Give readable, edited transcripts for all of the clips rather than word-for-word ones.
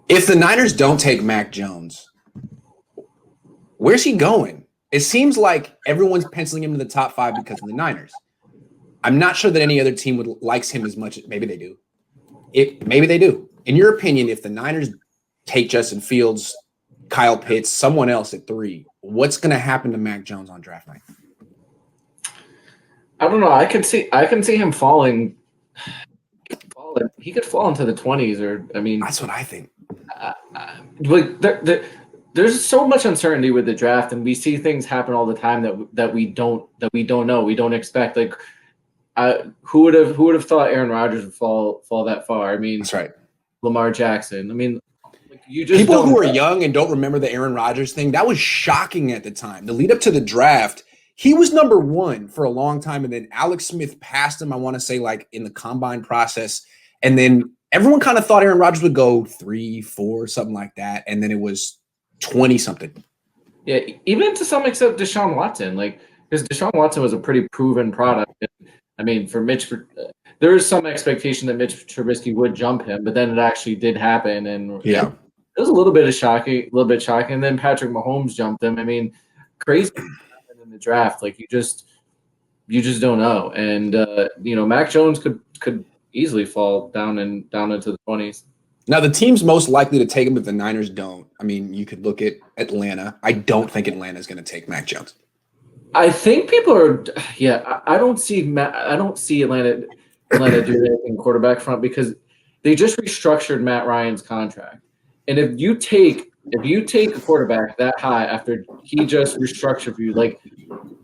If the Niners don't take Mac Jones, where's he going? It seems like everyone's penciling him to the top 5 because of the Niners. I'm not sure that any other team likes him as much. Maybe they do. Maybe they do. In your opinion, if the Niners take Justin Fields, Kyle Pitts, someone else at 3, what's going to happen to Mac Jones on draft night? I don't know. I can see him falling. He could fall into the 20s, or I mean, that's what I think. There's so much uncertainty with the draft, and we see things happen all the time that we don't know, we don't expect. Like, who would have thought Aaron Rodgers would fall that far? I mean, that's right. Lamar Jackson. I mean, you just people who are young and don't remember the Aaron Rodgers thing, that was shocking at the time. The lead up to the draft, he was number 1 for a long time, and then Alex Smith passed him. I want to say like in the combine process, and then everyone kind of thought Aaron Rodgers would go 3, 4, something like that, and then it was 20 something. Yeah, even to some extent, Deshaun Watson, because Deshaun Watson was a pretty proven product. I mean, for Mitch, there was some expectation that Mitch Trubisky would jump him, but then it actually did happen, and yeah, it was a little bit shocking. And then Patrick Mahomes jumped him. I mean, crazy in the draft. Like, you just don't know. And Mac Jones could easily fall down into the 20s. Now, the team's most likely to take him if the Niners don't. I mean, you could look at Atlanta. I don't think Atlanta is going to take Mac Jones. I think people are. Yeah, I don't see Atlanta do anything quarterback front, because they just restructured Matt Ryan's contract. And if you take a quarterback that high after he just restructured for you, like,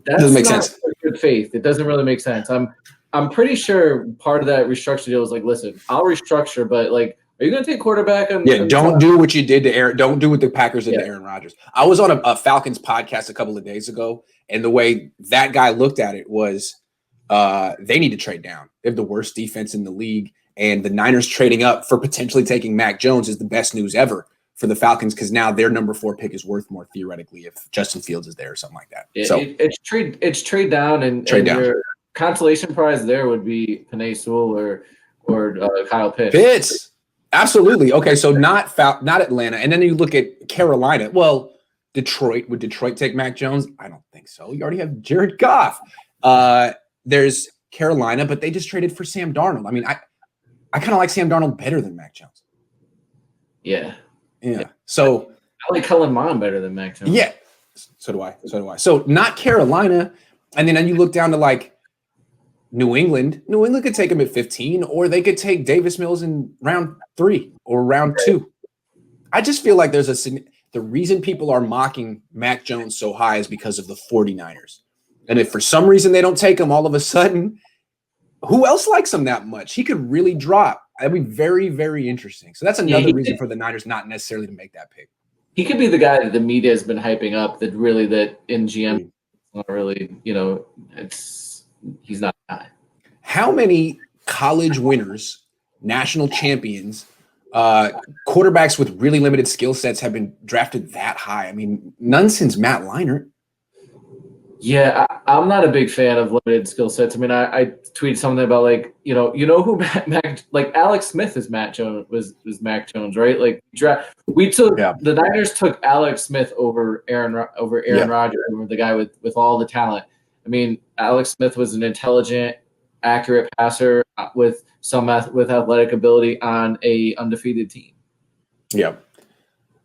that doesn't make sense. Good faith. It doesn't really make sense. I'm pretty sure part of that restructure deal was like, listen, I'll restructure, but like, are you going to take quarterback? Don't do what you did to Aaron. Don't do what the Packers did to Aaron Rodgers. I was on a Falcons podcast a couple of days ago, and the way that guy looked at it was they need to trade down. They have the worst defense in the league, and the Niners trading up for potentially taking Mac Jones is the best news ever for the Falcons, because now their number 4 pick is worth more theoretically if Justin Fields is there or something like that. It's trade down, and your consolation prize there would be Penei Sewell or Kyle Pitts. Absolutely. Okay, so not Atlanta. And then you look at Carolina. Well, Detroit. Would Detroit take Mac Jones? I don't think so. You already have Jared Goff. There's Carolina, but they just traded for Sam Darnold. I mean, I kind of like Sam Darnold better than Mac Jones. Yeah. So I like Kellen Mond better than Mac Jones. Yeah. So do I. So not Carolina. And then you look down to like New England. New England could take him at 15, or they could take Davis Mills in round 3 or round 2. I just feel like the reason people are mocking Mac Jones so high is because of the 49ers. And if for some reason they don't take him, all of a sudden, who else likes him that much? He could really drop. That'd be very, very interesting. So that's another reason for the Niners not necessarily to make that pick. He could be the guy that the media has been hyping up that in GM, not really, he's not high. How many college winners, national champions, quarterbacks with really limited skill sets have been drafted that high? I mean, none since Matt Leinart. Yeah, I'm not a big fan of limited skill sets. I mean, I tweeted something about who Mac Alex Smith is Mac Jones was Mac Jones, right? Like, the Niners took Alex Smith over Aaron Rodgers, over the guy with all the talent. I mean, Alex Smith was an intelligent, accurate passer with athletic ability on a undefeated team. Yeah.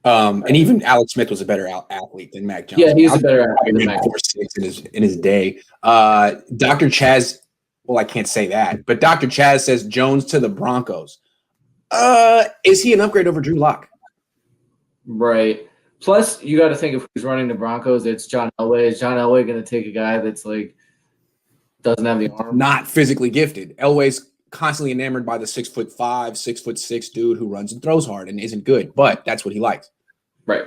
And even Alex Smith was a better athlete than Mac Jones. Yeah, he's a better athlete than Mac Jones in his day. Dr. Chaz, well, I can't say that, but Dr. Chaz says Jones to the Broncos. Is he an upgrade over Drew Lock? Right. Plus, you got to think, if he's running the Broncos, it's John Elway. Is John Elway going to take a guy that's doesn't have the arm? Not physically gifted. Elway's constantly enamored by the 6'5", 6'6" dude who runs and throws hard and isn't good, but that's what he likes. Right.